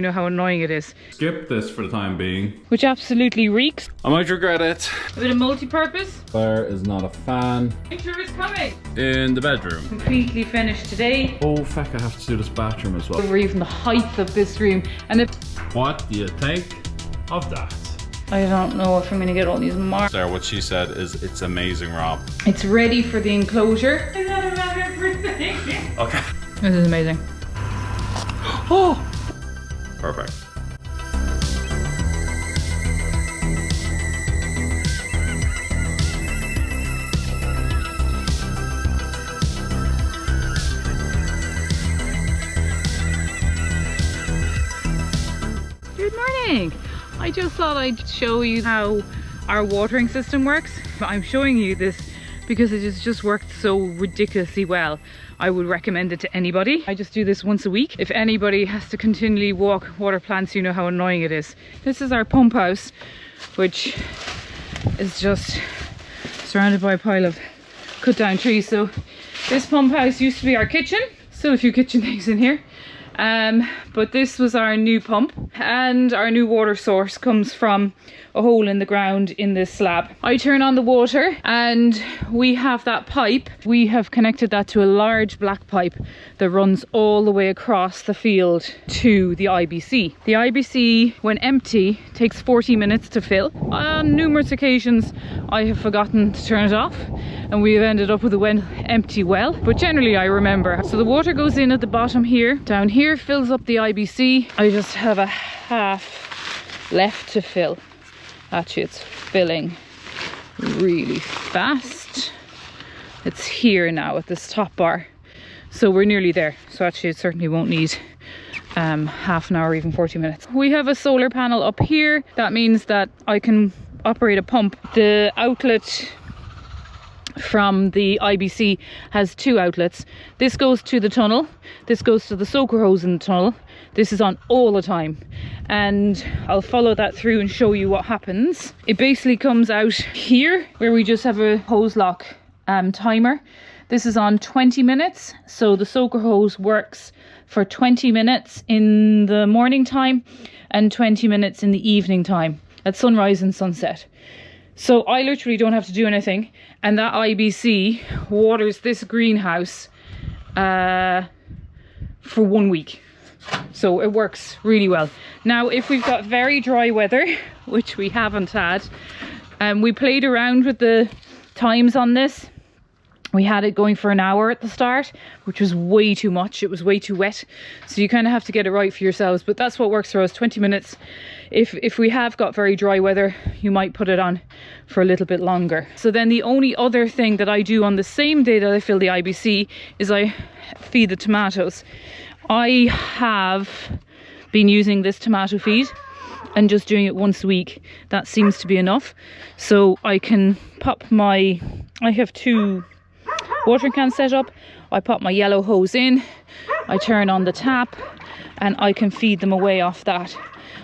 You know how annoying it is. Skip this for the time being. Which absolutely reeks. I might regret it. A bit of multi-purpose. Claire is not a fan. Make sure it's coming. In the bedroom. Completely finished today. Oh feck, I have to do this bathroom as well. Over even the height of this room. And what do you think of that? I don't know if I'm going to get all these marks. Sarah, what she said is it's amazing, Rob. It's ready for the enclosure. Is that about everything? Okay. This is amazing. Oh! Perfect. Good morning! I just thought I'd show you how our watering system works. I'm showing you this because it has just worked so ridiculously well. I would recommend it to anybody. I just do this once a week. If anybody has to continually water plants, you know how annoying it is. This is our pump house, which is just surrounded by a pile of cut down trees. So this pump house used to be our kitchen. Still a few kitchen things in here. But this was our new pump, and our new water source comes from a hole in the ground in this slab. I turn on the water and we have that pipe. We have connected that to a large black pipe that runs all the way across the field to the IBC. The IBC, when empty, takes 40 minutes to fill. On numerous occasions I have forgotten to turn it off and we have ended up with an empty well, but generally I remember. So the water goes in at the bottom here, down here fills up the IBC. I just have a half left to fill. Actually, it's filling really fast. It's here now at this top bar, so we're nearly there. So actually it certainly won't need half an hour, even 40 minutes. We have a solar panel up here. That means that I can operate a pump. The outlet from the IBC has two outlets. This goes to the tunnel, this goes to the soaker hose in the tunnel. This is on all the time, and I'll follow that through and show you what happens. It basically comes out here where we just have a hose lock timer. This is on 20 minutes, so the soaker hose works for 20 minutes in the morning time and 20 minutes in the evening time at sunrise and sunset. So I literally don't have to do anything, and that IBC waters this greenhouse for 1 week. So it works really well. Now, if we've got very dry weather, which we haven't had, we played around with the times on this. We had it going for an hour at the start, which was way too much. It was way too wet. So you kind of have to get it right for yourselves. But that's what works for us, 20 minutes. If we have got very dry weather, you might put it on for a little bit longer. So then the only other thing that I do on the same day that I fill the IBC is I feed the tomatoes. I have been using this tomato feed and just doing it once a week. That seems to be enough. So I can pop I have two watering cans set up. I pop my yellow hose in, I turn on the tap, and I can feed them away off that.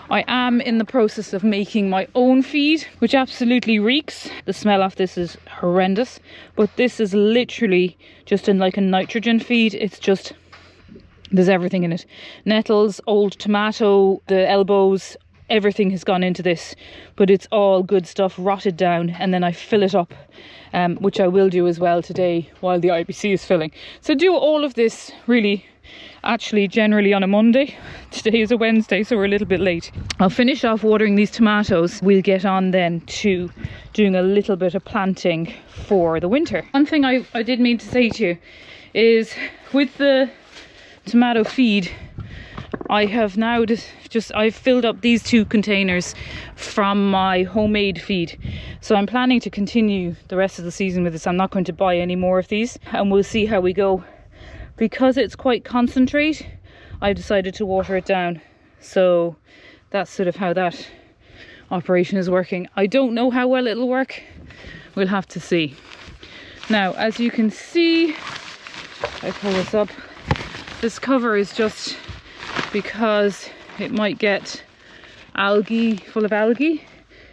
I am in the process of making my own feed, which absolutely reeks. The smell of this is horrendous, but this is literally just in like a nitrogen feed. It's just, there's everything in it. Nettles, old tomato, the elbows, everything has gone into this, but it's all good stuff rotted down, and then I fill it up, which I will do as well today while the IBC is filling. So do all of this really, actually generally on a Monday. Today is a Wednesday, so we're a little bit late. I'll finish off watering these tomatoes. We'll get on then to doing a little bit of planting for the winter. One thing I did mean to say to you is with the tomato feed, I have now I've filled up these two containers from my homemade feed. So I'm planning to continue the rest of the season with this. I'm not going to buy any more of these, and we'll see how we go. Because it's quite concentrate, I decided to water it down. So that's sort of how that operation is working. I don't know how well it'll work. We'll have to see. Now, as you can see, I pull this up. This cover is just because it might get full of algae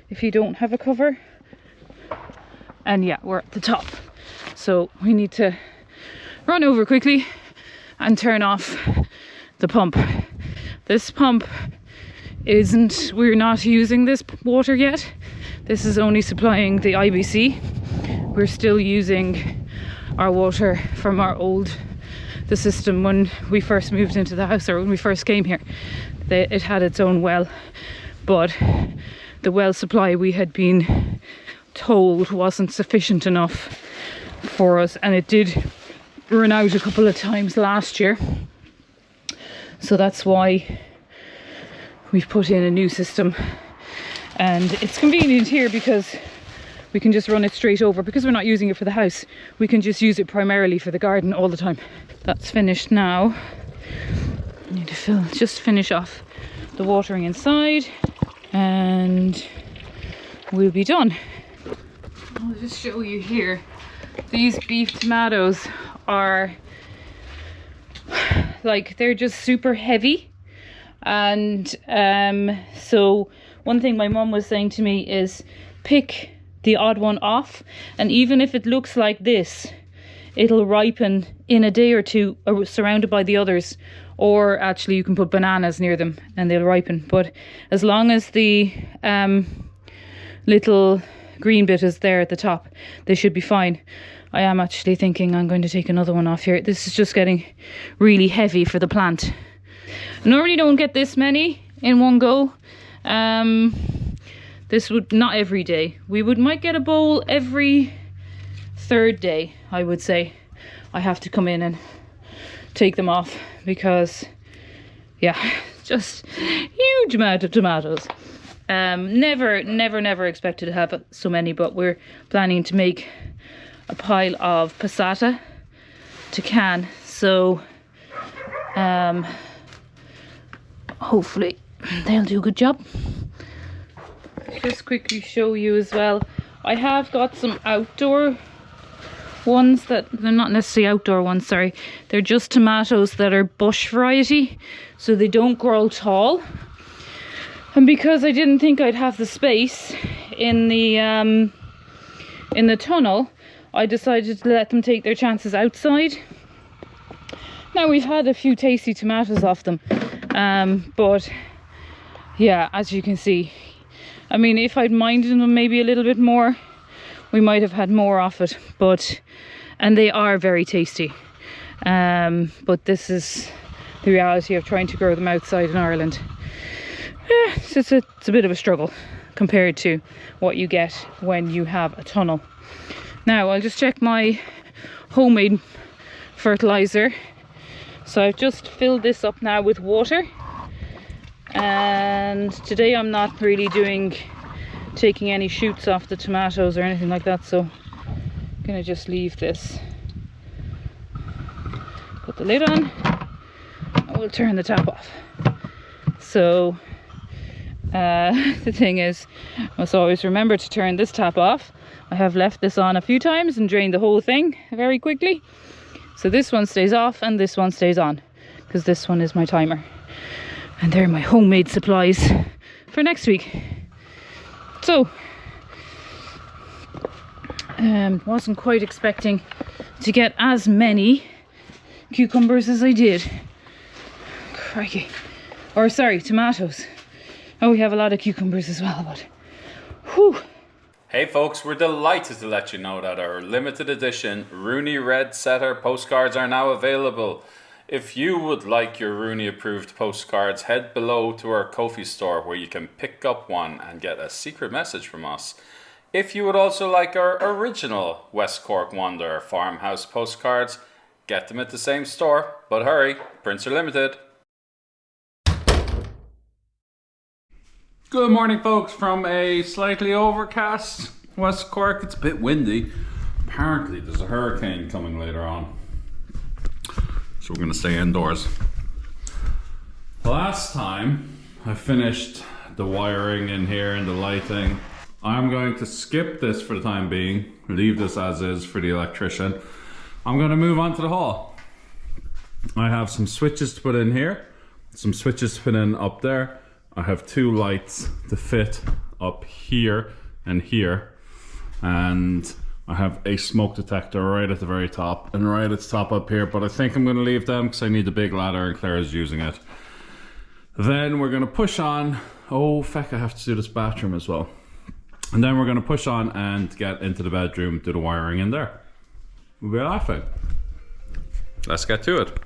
if you don't have a cover. And yeah, we're at the top. So we need to run over quickly and turn off the pump. This pump we're not using this water yet. This is only supplying the IBC. We're still using our water from the system when we first moved into the house, or when we first came here. It had its own well, but the well supply we had been told wasn't sufficient enough for us, and it did run out a couple of times last year. So that's why we've put in a new system, and it's convenient here because we can just run it straight over. Because we're not using it for the house, we can just use it primarily for the garden all the time. That's finished now. I need to just finish off the watering inside and we'll be done. I'll just show you here. These beef tomatoes are like, they're just super heavy. And so one thing my mum was saying to me is pick the odd one off, and even if it looks like this, it'll ripen in a day or two, surrounded by the others. Or actually you can put bananas near them and they'll ripen, but as long as the little green bit is there at the top, they should be fine. I am actually thinking I'm going to take another one off here. This is just getting really heavy for the plant. I normally don't get this many in one go. This would, not every day. We might get a bowl every third day, I would say. I have to come in and take them off because, yeah, just huge amount of tomatoes. Never expected to have so many, but we're planning to make a pile of passata to can. So, hopefully they'll do a good job. Just quickly show you as well, I have got some outdoor ones that they're not necessarily outdoor ones, sorry, they're just tomatoes that are bush variety, so they don't grow tall. And because I didn't think I'd have the space in the tunnel, I decided to let them take their chances outside. Now, we've had a few tasty tomatoes off them, but yeah, as you can see, I mean, if I'd minded them maybe a little bit more, we might have had more off it, and they are very tasty. But this is the reality of trying to grow them outside in Ireland. Yeah, it's a bit of a struggle compared to what you get when you have a tunnel. Now, I'll just check my homemade fertilizer. So I've just filled this up now with water. And today I'm not really taking any shoots off the tomatoes or anything like that, so I'm gonna just leave this. Put the lid on and we'll turn the tap off. So the thing is, I must always remember to turn this tap off. I have left this on a few times and drained the whole thing very quickly. So this one stays off and this one stays on, because this one is my timer. And they're my homemade supplies for next week. So, wasn't quite expecting to get as many cucumbers as I did. Crikey. Or sorry, tomatoes. Oh, we have a lot of cucumbers as well, but whew. Hey folks, we're delighted to let you know that our limited edition Rooney Red Setter postcards are now available. If you would like your Rooney approved postcards, head below to our Ko-fi store where you can pick up one and get a secret message from us. If you would also like our original West Cork Wonder Farmhouse postcards, get them at the same store, but hurry, prints are limited. Good morning folks, from a slightly overcast West Cork. It's a bit windy. Apparently there's a hurricane coming later on, so we're going to stay indoors. Last time I finished the wiring in here and the lighting. I'm going to skip this for the time being, leave this as is for the electrician. I'm going to move on to the hall. I have some switches to put in here, some switches to put in up there. I have two lights to fit up here and here, and I have a smoke detector right at the very top and right at the top up here, but I think I'm going to leave them because I need the big ladder and Claire is using it. Then we're gonna push on. Oh, feck, I have to do this bathroom as well. And then we're gonna push on and get into the bedroom, do the wiring in there. We'll be laughing. Let's get to it.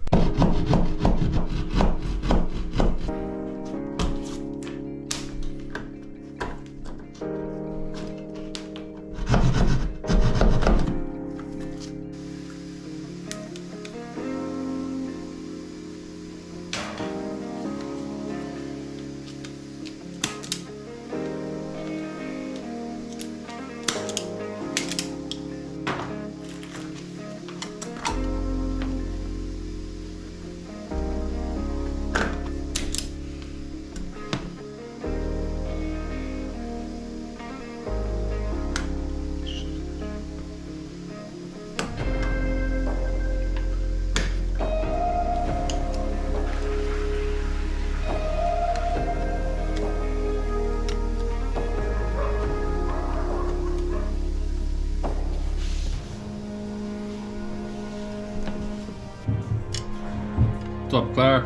What's up, Claire?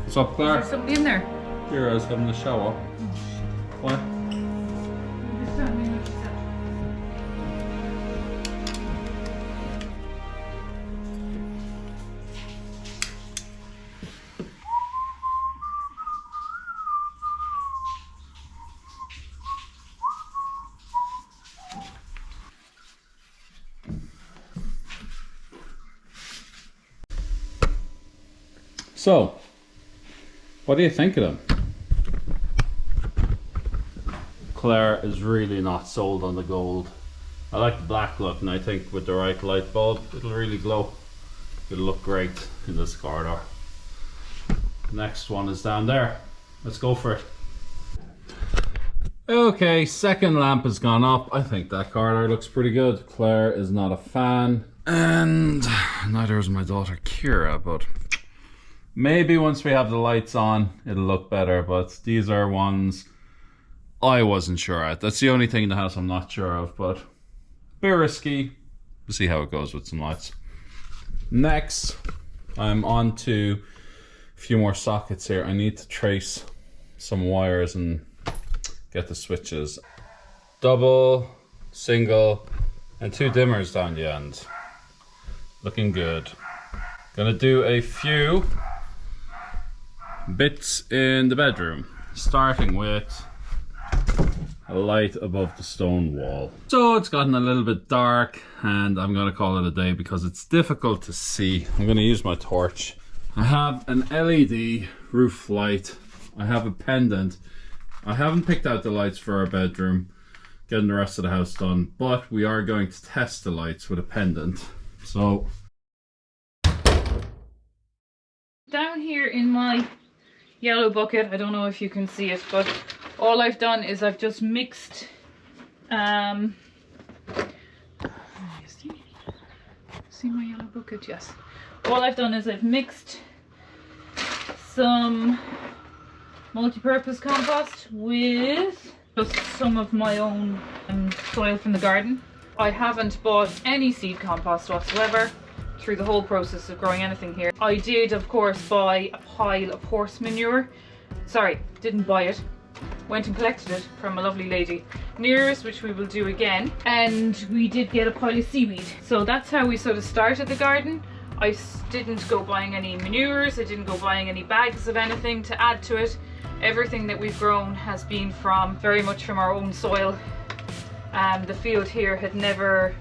What's up, Claire? Is there somebody in there? Here, I was having a shower. What? So, what do you think of them? Claire is really not sold on the gold. I like the black look, and I think with the right light bulb, it'll really glow. It'll look great in this corridor. Next one is down there. Let's go for it. Okay, second lamp has gone up. I think that corridor looks pretty good. Claire is not a fan, and neither is my daughter Kira, but maybe once we have the lights on, it'll look better, but these are ones I wasn't sure at. That's the only thing in the house I'm not sure of, but a bit risky. We'll see how it goes with some lights. Next, I'm on to a few more sockets here. I need to trace some wires and get the switches. Double, single, and 2 dimmers down the end. Looking good. Gonna do a few bits in the bedroom, starting with a light above the stone wall. So it's gotten a little bit dark, and I'm gonna call it a day because it's difficult to see. I'm gonna use my torch. I have an LED roof light. I have a pendant. I haven't picked out the lights for our bedroom, getting the rest of the house done, but we are going to test the lights with a pendant. So Down here in my yellow bucket, I don't know if you can see it, but all I've done is I've just mixed see my yellow bucket? Yes. All I've done is I've mixed some multi-purpose compost with just some of my own soil from the garden. I haven't bought any seed compost whatsoever through the whole process of growing anything here. I did, of course, buy a pile of horse manure. Sorry, didn't buy it. Went and collected it from a lovely lady near us, which we will do again. And we did get a pile of seaweed. So that's how we sort of started the garden. I didn't go buying any manures. I didn't go buying any bags of anything to add to it. Everything that we've grown has been very much from our own soil. The field here had never,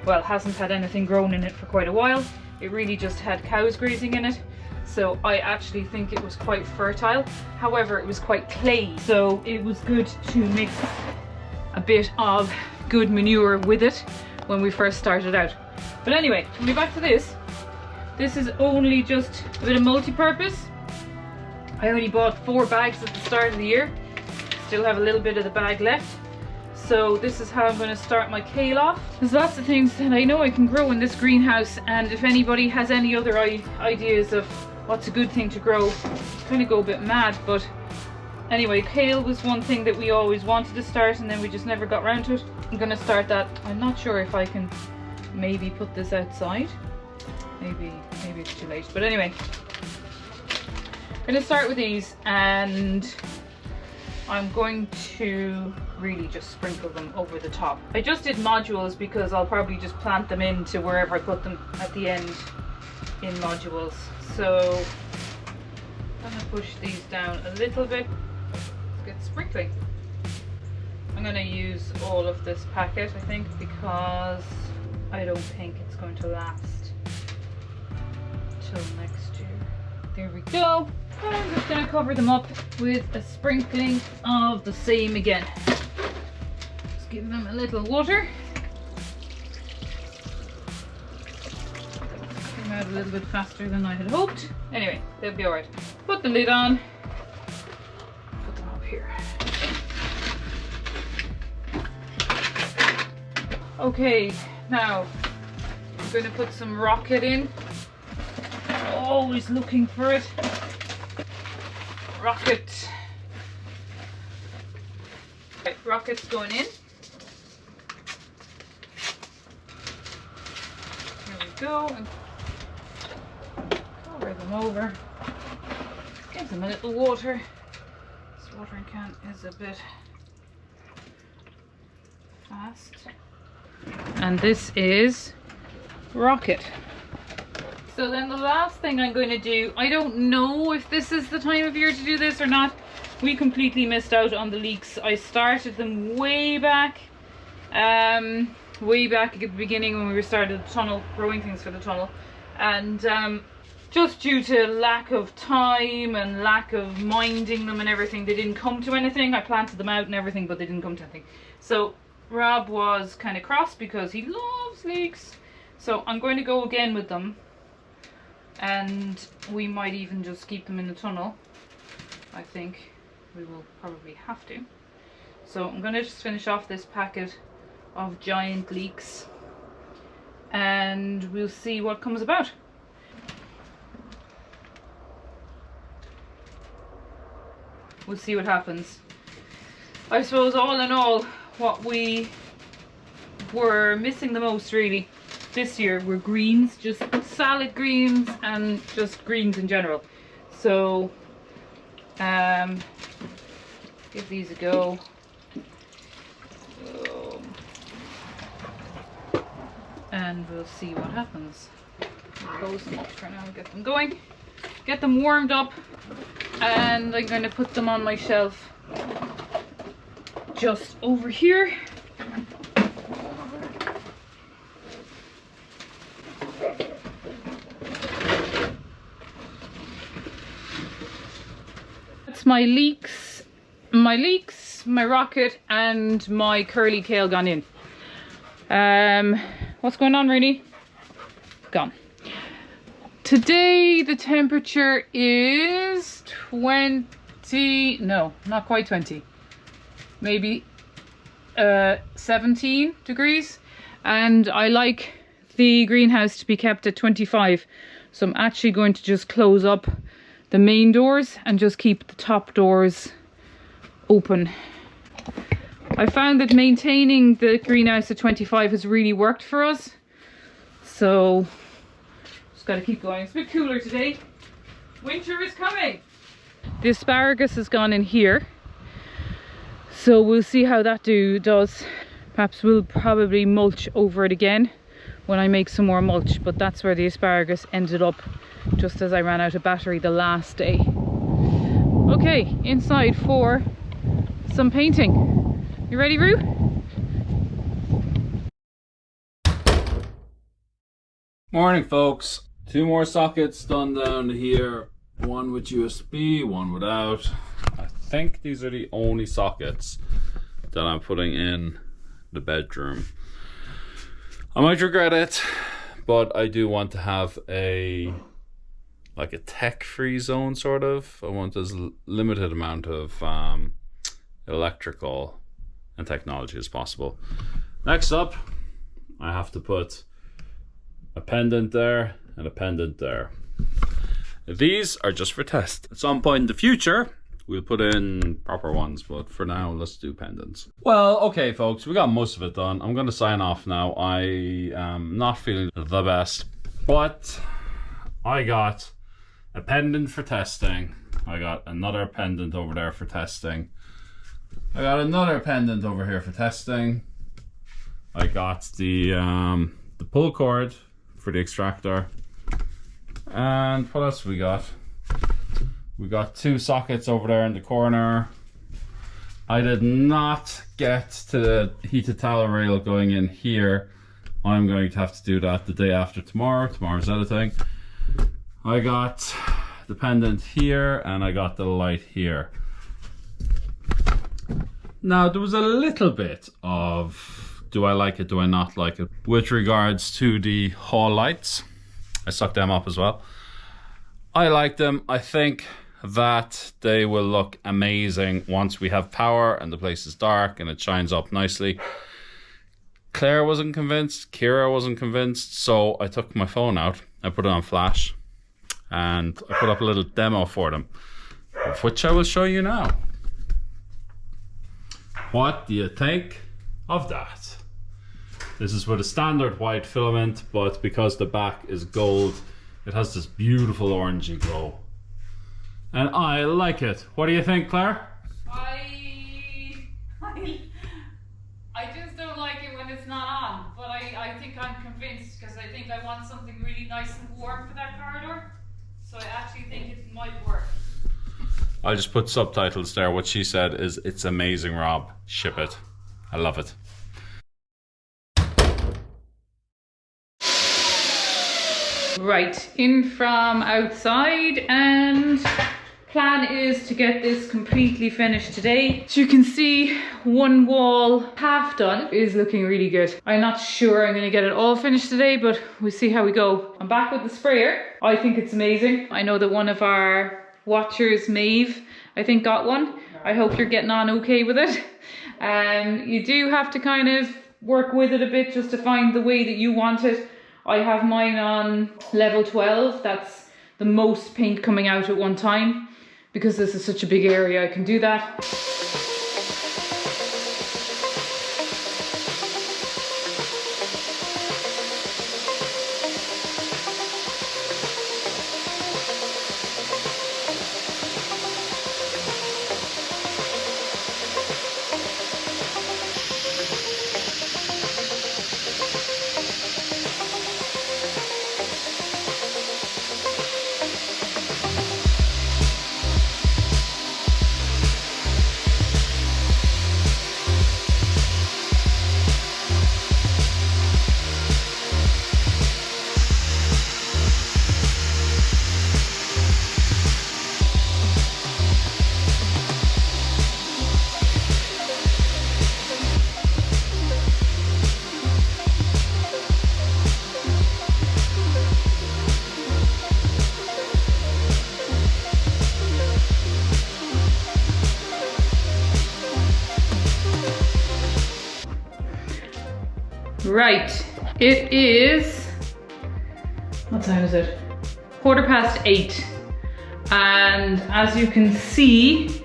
well, hasn't had anything grown in it for quite a while. It really just had cows grazing in it. So I actually think it was quite fertile. However, it was quite clayey. So it was good to mix a bit of good manure with it when we first started out. But anyway, coming back to this. This is only just a bit of multi-purpose. I only bought 4 bags at the start of the year. Still have a little bit of the bag left. So this is how I'm going to start my kale off. There's lots of things that I know I can grow in this greenhouse, and if anybody has any other ideas of what's a good thing to grow, kind of go a bit mad. But anyway, kale was one thing that we always wanted to start, and then we just never got around to it. I'm going to start that. I'm not sure if I can maybe put this outside. Maybe it's too late. But anyway, I'm going to start with these, and I'm going to really just sprinkle them over the top. I just did modules because I'll probably just plant them into wherever I put them at the end in modules. So I'm going to push these down a little bit. Let's get sprinkling. I'm going to use all of this packet, I think, because I don't think it's going to last till next year. There we go. I'm just going to cover them up with a sprinkling of the same again. Just give them a little water. Came out a little bit faster than I had hoped. Anyway, they'll be alright. Put the lid on. Put them up here. Okay, now I'm going to put some rocket in. Always looking for it. Rocket. Right, rocket's going in. Here we go. And cover them over. Give them a little water. This watering can is a bit fast. And this is rocket. So then the last thing I'm going to do, I don't know if this is the time of year to do this or not. We completely missed out on the leeks. I started them way back at the beginning when we started the tunnel, growing things for the tunnel. And just due to lack of time and lack of minding them and everything, they didn't come to anything. I planted them out and everything, but they didn't come to anything. So Rob was kind of cross because he loves leeks. So I'm going to go again with them. And we might even just keep them in the tunnel. I think we will probably have to. So I'm going to just finish off this packet of giant leeks and we'll see what comes about. We'll see what happens. I suppose all in all, what we were missing the most really this year were greens, just salad greens and just greens in general. So give these a go. And we'll see what happens. Close them up for now, get them going, get them warmed up, and I'm going to put them on my shelf just over here. My leeks, my rocket, and my curly kale gone in. What's going on, Rainy? Gone. Today the temperature is 20, no, not quite 20. Maybe 17 degrees. And I like the greenhouse to be kept at 25. So I'm actually going to just close up the main doors and just keep the top doors open. I found that maintaining the greenhouse at 25 has really worked for us. So just got to keep going. It's a bit cooler today. Winter is coming. The asparagus has gone in here. So we'll see how that does. Perhaps we'll probably mulch over it again when I make some more mulch, but that's where the asparagus ended up just as I ran out of battery the last day. Okay, inside for some painting. You ready, Roo? Morning, folks. 2 more sockets done down here. One with USB, one without. I think these are the only sockets that I'm putting in the bedroom. I might regret it, but I do want to have a tech-free zone, sort of. I want as limited amount of electrical and technology as possible. Next up, I have to put a pendant there and a pendant there. These are just for test. At some point in the future, we'll put in proper ones, but for now, let's do pendants. Well, okay, folks, we got most of it done. I'm going to sign off now. I am not feeling the best, but I got a pendant for testing I got another pendant over there for testing. I got another pendant over here for testing. I got the pull cord for the extractor. And what else we got? We got 2 sockets over there in the corner. I did not get to the heated towel rail going in here. I'm going to have to do that the day after tomorrow. Tomorrow's editing. I got the pendant here and I got the light here. Now there was a little bit of do I like it, do I not like it with regards to the hall lights. I stuck them up as well. I like them. I think that they will look amazing once we have power and the place is dark and it shines up nicely. Claire wasn't convinced, Kira wasn't convinced, so I took my phone out, I put it on flash, and I put up a little demo for them, of which I will show you now. What do you think of that? This is with a standard white filament, but because the back is gold, it has this beautiful orangey glow. And I like it. What do you think, Claire? I just don't like it when it's not on, but I think I'm convinced because I think I want something really nice and warm for that corridor. So I actually think it might work. I'll just put subtitles there. What she said is, "It's amazing, Rob. Ship it." I love it. Right, in from outside, and plan is to get this completely finished today. As you can see, one wall half done is looking really good. I'm not sure I'm going to get it all finished today, but we'll see how we go. I'm back with the sprayer. I think it's amazing. I know that one of our watchers, Maeve, I think got one. I hope you're getting on okay with it. You do have to kind of work with it a bit just to find the way that you want it. I have mine on level 12. That's the most paint coming out at one time. Because this is such a big area, I can do that. Right, it is, what time is it? 8:15. And as you can see,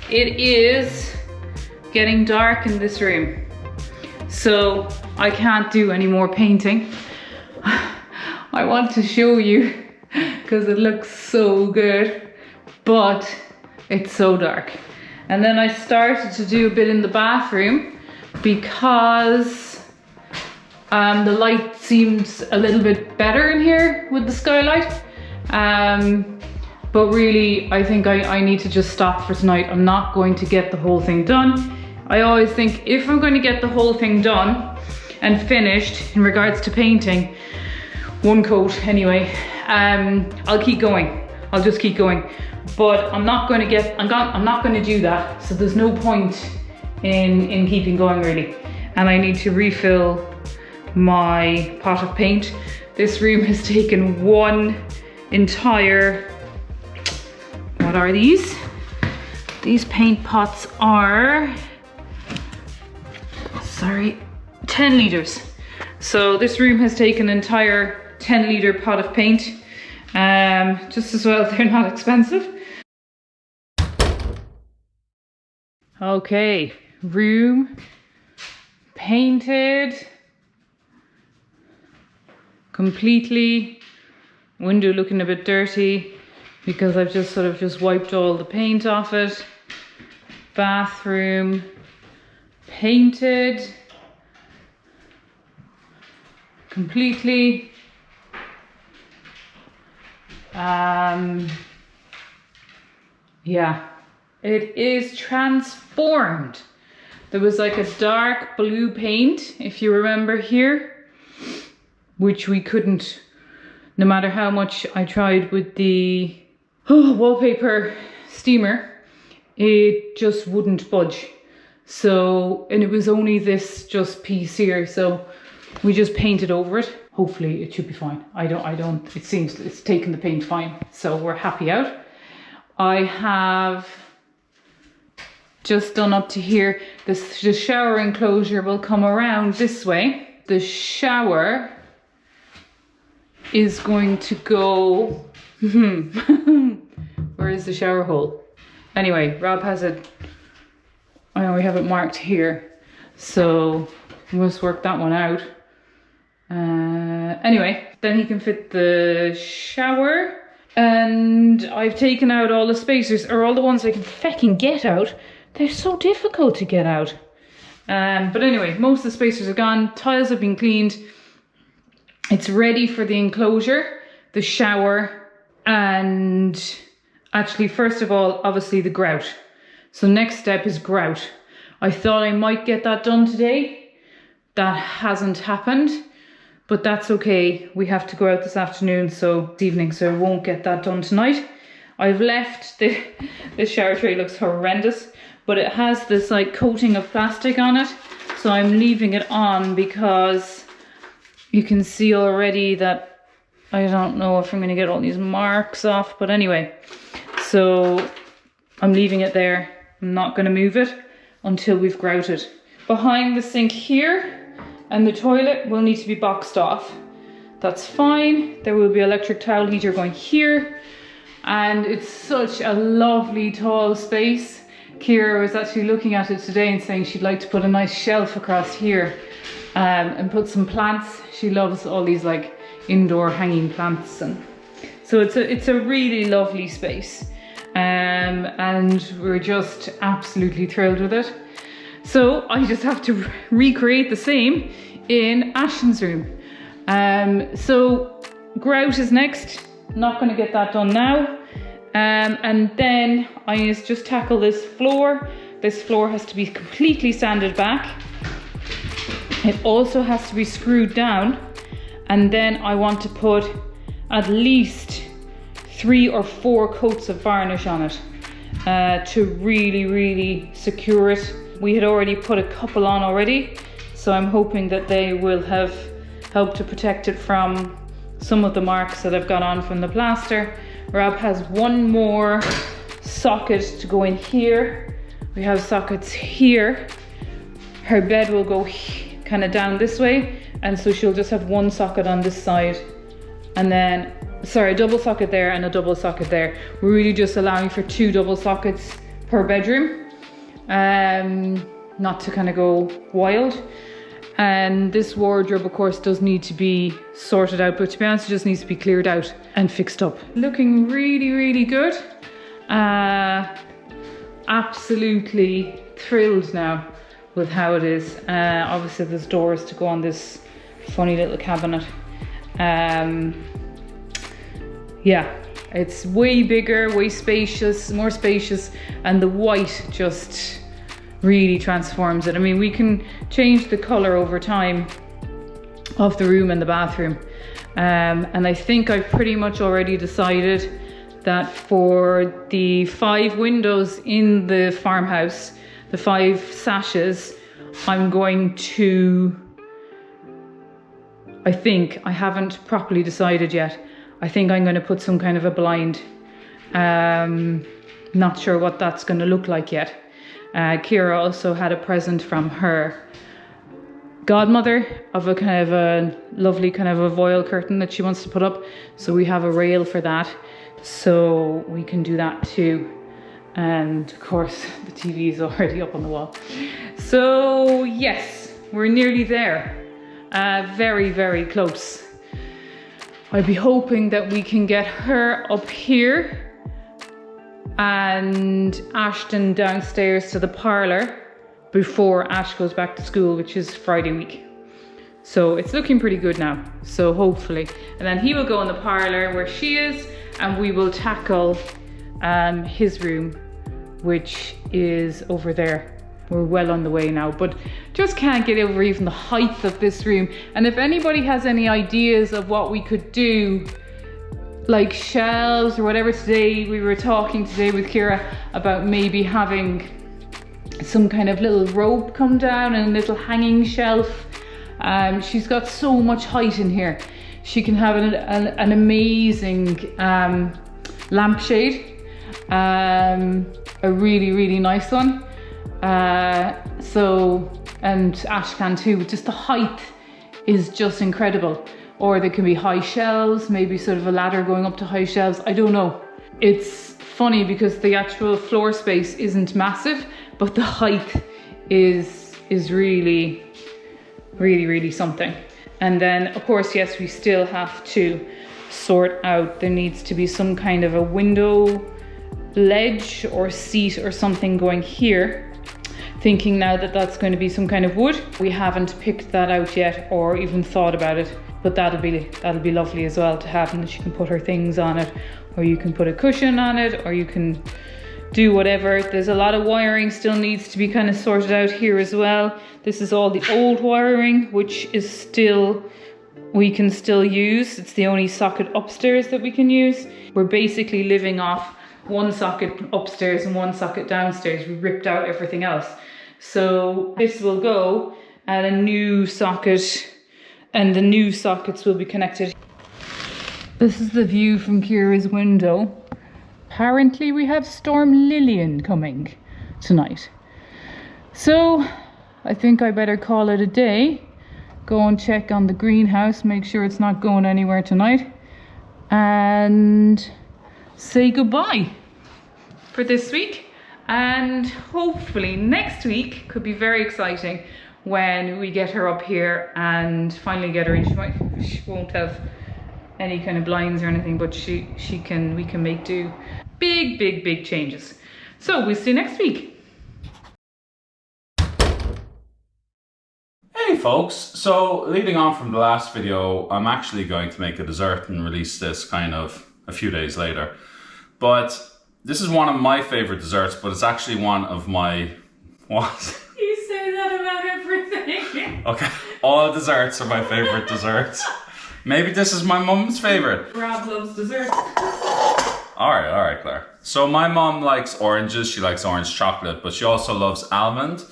it is getting dark in this room. So I can't do any more painting. I want to show you because it looks so good, but it's so dark. And then I started to do a bit in the bathroom because the light seems a little bit better in here with the skylight. But really, I think I need to just stop for tonight. I'm not going to get the whole thing done. I always think if I'm going to get the whole thing done and finished in regards to painting, one coat anyway, I'll keep going. I'll just keep going. But I'm not going to do that. So there's no point in keeping going really. And I need to refill my pot of paint. This room has taken one entire, what are these? These paint pots are, 10 litres. So this room has taken an entire 10-litre pot of paint. Just as well, they're not expensive. Okay, room painted completely. Window looking a bit dirty. because I've just sort of just wiped all the paint off it. Bathroom painted completely. Yeah, it is transformed. There was like a dark blue paint, if you remember here, which we couldn't, no matter how much I tried with the wallpaper steamer, it just wouldn't budge. So, and it was only this just piece here, so we just painted over it. Hopefully it should be fine. It seems it's taken the paint fine, so we're happy out. I have just done up to here. The shower enclosure will come around this way. The shower is going to go, where is the shower hole? Anyway, Rob has it, I know we have it marked here, so we must work that one out. Anyway, then he can fit the shower, and I've taken out all the spacers, or all the ones I can fecking get out. They're so difficult to get out. But anyway, most of the spacers are gone, tiles have been cleaned. It's ready for the enclosure, the shower, and actually, first of all, obviously the grout. So next step is grout. I thought I might get that done today. That hasn't happened, but that's okay. We have to go out this afternoon, this evening, so I won't get that done tonight. I've left the shower tray, looks horrendous, but it has this like coating of plastic on it. So I'm leaving it on because you can see already that I don't know if I'm going to get all these marks off, but anyway, so I'm leaving it there. I'm not going to move it until we've grouted. Behind the sink here and the toilet will need to be boxed off. That's fine. There will be electric towel heater going here, and it's such a lovely tall space. Kira was actually looking at it today and saying she'd like to put a nice shelf across here and put some plants. She loves all these like indoor hanging plants, and so it's a really lovely space, and we're just absolutely thrilled with it. So I just have to recreate the same in Ashton's room. So grout is next. Not going to get that done now. And then I just tackle this floor. This floor has to be completely sanded back. It also has to be screwed down. And then I want to put at least 3 or 4 coats of varnish on it to really, really secure it. We had already put a couple on already, so I'm hoping that they will have helped to protect it from some of the marks that I've got on from the plaster. Rob has one more socket to go in here. We have sockets here. Her bed will go kind of down this way, and so she'll just have one socket on this side, and then, sorry, a double socket there and a double socket there. We're really just allowing for 2 double sockets per bedroom, not to kind of go wild. And this wardrobe, of course, does need to be sorted out, but to be honest, it just needs to be cleared out and fixed up. Looking really, really good. Absolutely thrilled now with how it is. Obviously there's doors to go on this funny little cabinet. Yeah, it's way bigger, way spacious, more spacious, and the white just really transforms it. I mean, we can change the color over time of the room and the bathroom. And I think I've pretty much already decided that for the 5 windows in the farmhouse, the 5 sashes, I'm going to, I think, I haven't properly decided yet. I think I'm going to put some kind of a blind. Not sure what that's going to look like yet. Kira also had a present from her godmother of a kind of a lovely kind of a voile curtain that she wants to put up. So we have a rail for that. So we can do that too. And of course the TV is already up on the wall. So yes, we're nearly there. Very, very close. I'd be hoping that we can get her up here and Ashton downstairs to the parlour before Ash goes back to school, which is Friday week. So it's looking pretty good now, so hopefully. And then he will go in the parlour where she is, and we will tackle his room, which is over there. We're well on the way now, but just can't get over even the height of this room. And if anybody has any ideas of what we could do, like shelves or whatever, today we were talking today with Kira about maybe having some kind of little rope come down and a little hanging shelf. She's got so much height in here. She can have an amazing lampshade, a really nice one. And Ash can too. Just the height is just incredible. Or there can be high shelves, maybe sort of a ladder going up to high shelves. I don't know. It's funny because the actual floor space isn't massive, but the height is really something. And then of course, yes, we still have to sort out, there needs to be some kind of a window ledge or seat or something going here. Thinking now that that's going to be some kind of wood. We haven't picked that out yet or even thought about it, but that'll be lovely as well to have, and she can put her things on it, or you can put a cushion on it, or you can do whatever. There's a lot of wiring still needs to be kind of sorted out here as well. This is all the old wiring, which is still, we can still use. It's the only socket upstairs that we can use. We're basically living off one socket upstairs and one socket downstairs. We ripped out everything else. So this will go at a new socket, and the new sockets will be connected. This is the view from Kira's window. Apparently we have Storm Lillian coming tonight. So I think I better call it a day. Go and check on the greenhouse, make sure it's not going anywhere tonight, and say goodbye for this week. And hopefully next week could be very exciting when we get her up here and finally get her in. She won't have any kind of blinds or anything, but we can make do. Big changes. So we'll see you next week. Hey folks, so leading on from the last video, I'm actually going to make a dessert and release this kind of a few days later. But this is one of my favorite desserts, but it's actually one of my, what? You say that about everything. Okay, all desserts are my favorite desserts. Maybe this is my mum's favorite. Rob loves dessert. All right, Claire. So my mom likes oranges. She likes orange chocolate, but she also loves almond.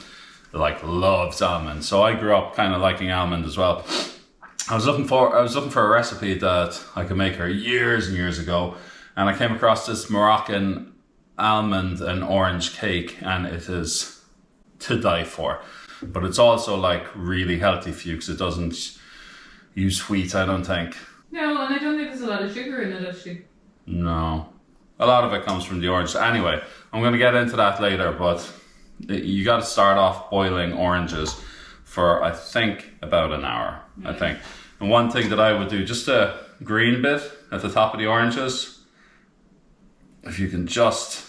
Like loves almond. So I grew up kind of liking almond as well. I was looking for a recipe that I could make her years and years ago, and I came across this Moroccan almond and orange cake, and it is to die for. But it's also like really healthy for you because it doesn't use wheat, I don't think. No, and I don't think there's a lot of sugar in it, actually. No. A lot of it comes from the orange. Anyway, I'm going to get into that later, but you got to start off boiling oranges for, I think, about an hour, I think. And one thing that I would do, just a green bit at the top of the oranges, if you can just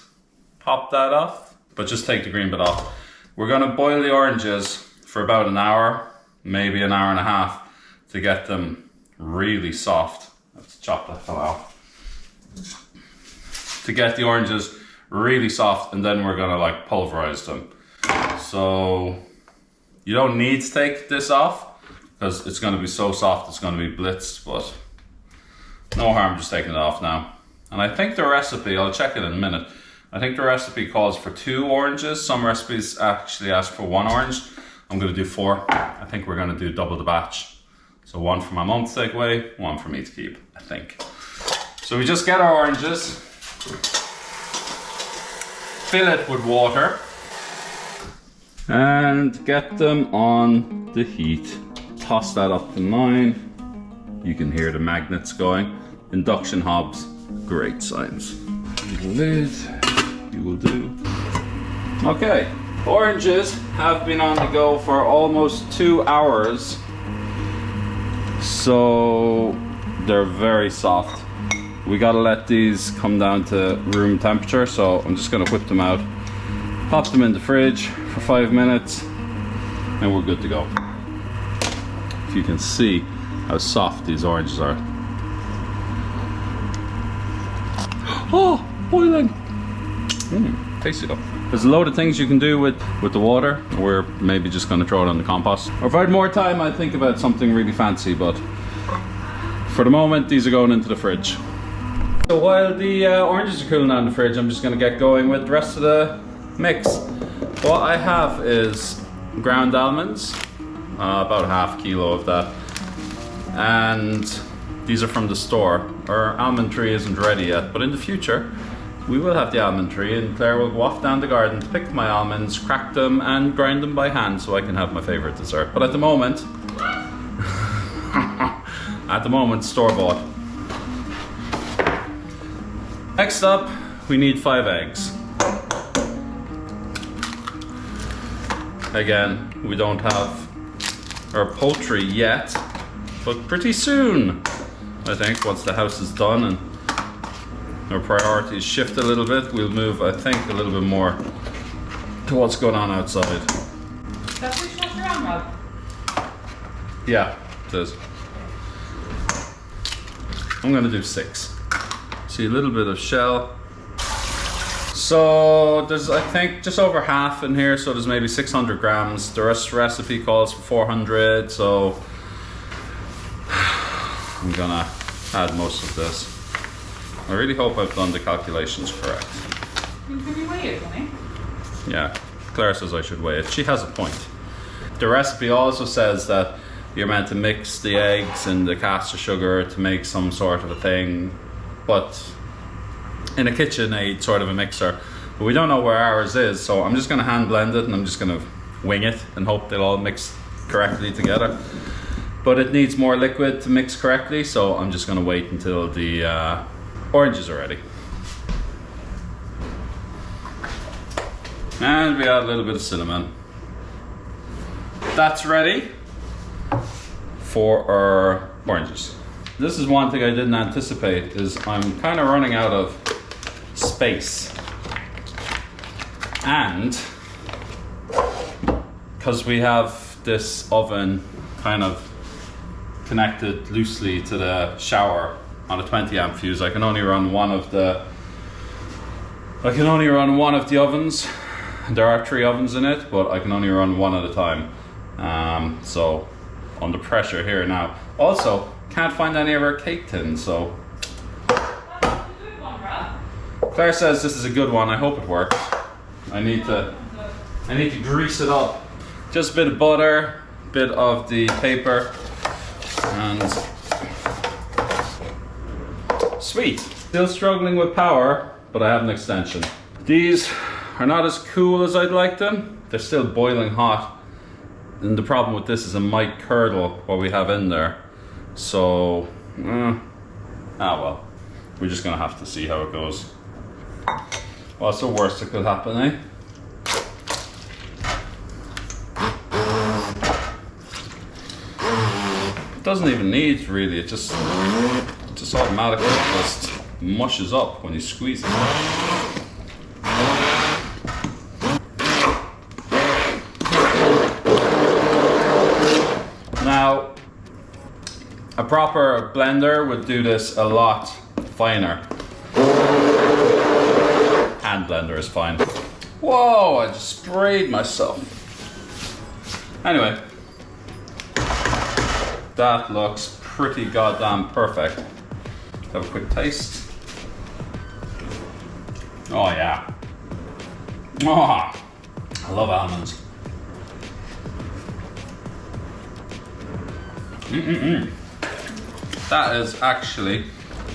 pop that off, but just take the green bit off. We're going to boil the oranges for about an hour, maybe an hour and a half, to get them really soft. Let's chop that off. To get the oranges really soft, and then we're gonna like pulverize them. So you don't need to take this off because it's gonna be so soft it's gonna be blitzed, but no harm just taking it off now. And I think the recipe, I'll check it in a minute, I think the recipe calls for 2 oranges. Some recipes actually ask for 1 orange. I'm gonna do 4. I think we're gonna do double the batch. So 1 for my mum to take away, 1 for me to keep, I think. So we just get our oranges, fill it with water, and get them on the heat. Toss that up to 9. You can hear the magnets going. Induction hobs, great signs. The lid, you will do. Okay, oranges have been on the go for almost 2 hours. So they're very soft. we gotta let these come down to room temperature, so I'm just gonna whip them out, pop them in the fridge for 5 minutes, and we're good to go. If you can see how soft these oranges are. Oh, boiling! Tasty though. There's a load of things you can do with the water. We're maybe just gonna throw it on the compost. Or if I had more time, I'd think about something really fancy, but for the moment, these are going into the fridge. So while the oranges are cooling down in the fridge, I'm just gonna get going with the rest of the mix. What I have is ground almonds, about ½ kilo of that. And these are from the store. Our almond tree isn't ready yet, but in the future, we will have the almond tree, and Claire will go off down the garden to pick my almonds, crack them, and grind them by hand so I can have my favorite dessert. But at the moment, store-bought. Next up, we need 5 eggs. Again, we don't have our poultry yet, but pretty soon, I think, once the house is done and our priorities shift a little bit, we'll move, I think, a little bit more to what's going on outside. That dishwasher on, Rob? Yeah, it is. I'm gonna do 6. See a little bit of shell. So there's, I think, just over half in here, so there's maybe 600 grams. The recipe calls for 400, so I'm gonna add most of this. I really hope I've done the calculations correct. Can you weigh it, honey? Yeah, Claire says I should weigh it. She has a point. The recipe also says that you're meant to mix the eggs and the caster sugar to make some sort of a thing, but in a KitchenAid sort of a mixer. But we don't know where ours is, so I'm just gonna hand blend it and I'm just gonna wing it and hope they'll all mix correctly together. But it needs more liquid to mix correctly, so I'm just gonna wait until the oranges are ready. And we add a little bit of cinnamon. That's ready for our oranges. This is one thing I didn't anticipate, is I'm kind of running out of space. And because we have this oven kind of connected loosely to the shower on a 20 amp fuse, I can only run one of the ovens. There are 3 ovens in it, but I can only run one at a time. So under pressure here now. Also, can't find any of our cake tins, so. Claire says this is a good one. I hope it works. I need to grease it up. Just a bit of butter, bit of the paper, and sweet. Still struggling with power, but I have an extension. These are not as cool as I'd like them. They're still boiling hot. And the problem with this is it might curdle what we have in there. So, well. We're just gonna have to see how it goes. What's the worst that could happen, eh? It doesn't even need, really. It just automatically just mushes up when you squeeze it. Now, a proper blender would do this a lot finer. Hand blender is fine. Whoa, I just sprayed myself. Anyway, that looks pretty goddamn perfect. Have a quick taste. Oh yeah. Oh, I love almonds. That is actually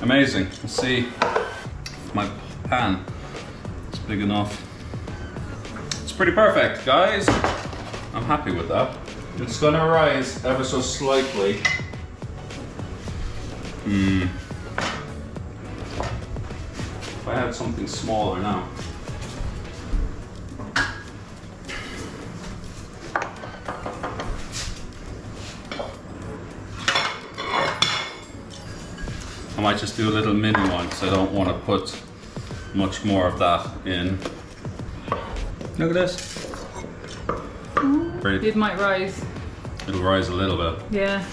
amazing. Let's see if my pan is big enough. It's pretty perfect, guys. I'm happy with that. It's gonna rise ever so slightly. If I had something smaller now. I might just do a little mini one because I don't want to put much more of that in. Look at this. Pretty. It might rise. It'll rise a little bit. Yeah.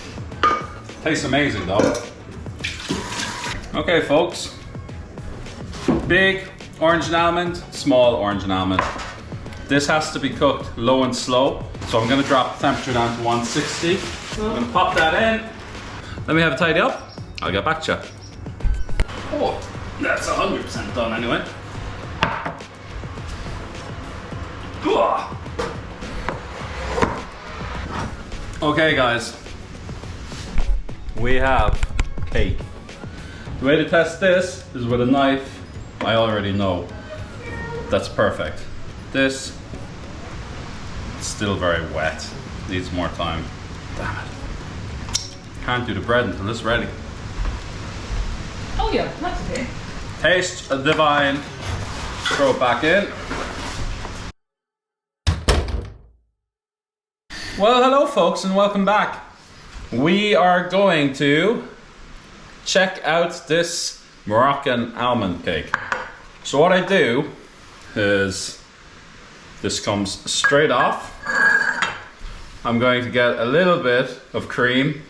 Tastes amazing though. Okay folks. Big orange and almond, small orange and almond. This has to be cooked low and slow. So I'm gonna drop the temperature down to 160. I'm gonna pop that in. Let me have it tidy up. I'll get back to you. Oh, that's 100% done anyway. Okay guys, we have cake. The way to test this is with a knife. I already know that's perfect. This, it's still very wet, needs more time. Damn it. Can't do the bread until it's ready. Oh yeah, that's okay. Taste divine. Throw it back in. Well, hello folks and welcome back. We are going to check out this Moroccan almond cake. So what I do is, this comes straight off. I'm going to get a little bit of cream.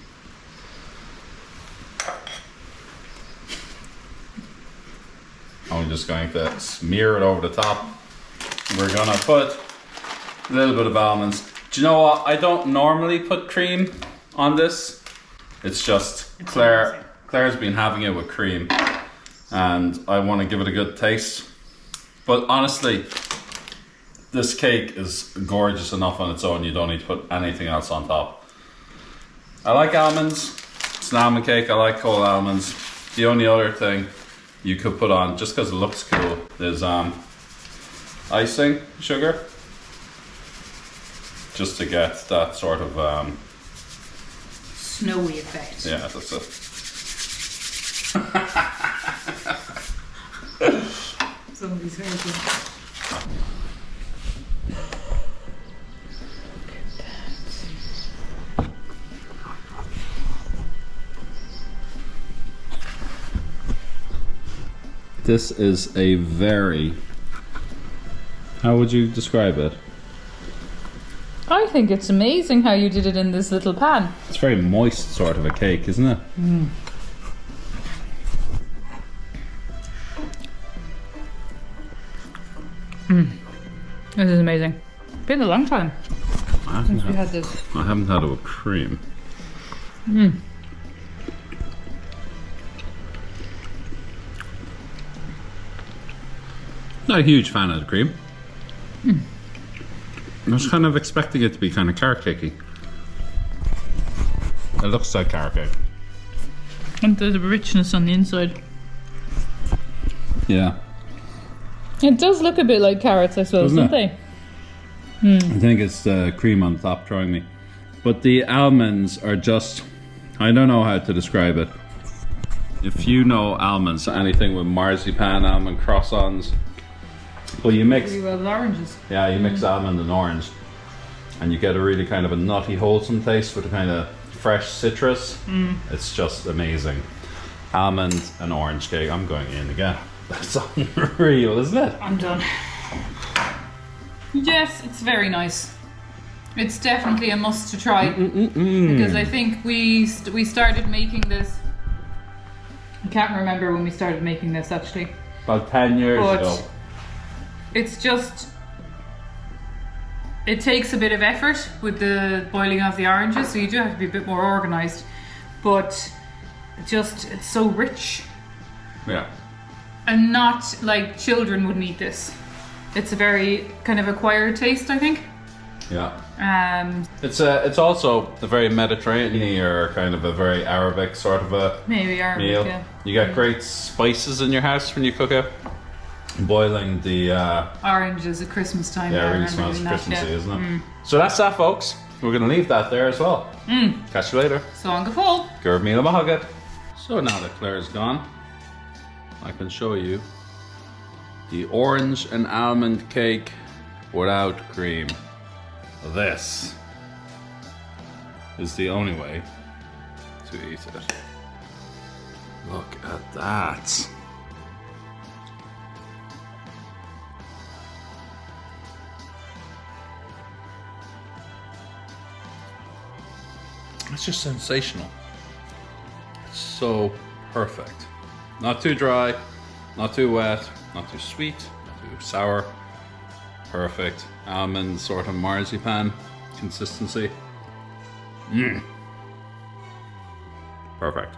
I'm just going to smear it over the top. We're gonna put a little bit of almonds. Do you know what? I don't normally put cream on this. It's just Claire's been having it with cream and I want to give it a good taste. But honestly, this cake is gorgeous enough on its own. You don't need to put anything else on top. I like almonds. It's an almond cake. I like whole almonds. The only other thing you could put on, just because it looks cool, is icing sugar. Just to get that sort of Snowy effect. yeah, that's it. Somebody's very good. This is a very, how would you describe it? I think it's amazing how you did it in this little pan. It's very moist sort of a cake, isn't it? Mm. This is amazing. Been a long time since we had this. I haven't had it with cream. Mm. Not a huge fan of the cream. Mm. I was kind of expecting it to be kind of carrot cakey. It looks like carrot cake. And there's a richness on the inside. Yeah. It does look a bit like carrots, I suppose, don't they? I think it's the cream on top throwing me. But the almonds are just, I don't know how to describe it. If you know almonds, anything with marzipan, almond croissants, well you mix, Really well with oranges. yeah, you mix almond and orange and you get a really kind of a nutty, wholesome taste with a kind of fresh citrus. It's just amazing. Almond and orange cake. I'm going in again. That's unreal, isn't it? I'm done. Yes, it's very nice. It's definitely a must to try because I think we started making this. I can't remember when we started making this actually. About 10 years ago. It's just, it takes a bit of effort with the boiling of the oranges, so you do have to be a bit more organised. But just, it's so rich. Yeah. And not like children would eat this. It's a very kind of acquired taste, I think. Yeah. It's also a very Mediterranean or kind of a very Arabic sort of a maybe Arabic, meal. yeah. You get great spices in your house when you cook it. Boiling the oranges at Christmas time. yeah, I it really remember smells doing that, Christmassy, yeah. isn't it? So that's that, folks. We're gonna leave that there as well. Catch you later. So on full. Gurb Mila Mahagad. So now that Claire's gone, I can show you the orange and almond cake without cream. This is the only way to eat it. Look at that. It's just sensational. It's so perfect. Not too dry, not too wet, not too sweet, not too sour. Perfect. Almond sort of marzipan consistency. Perfect.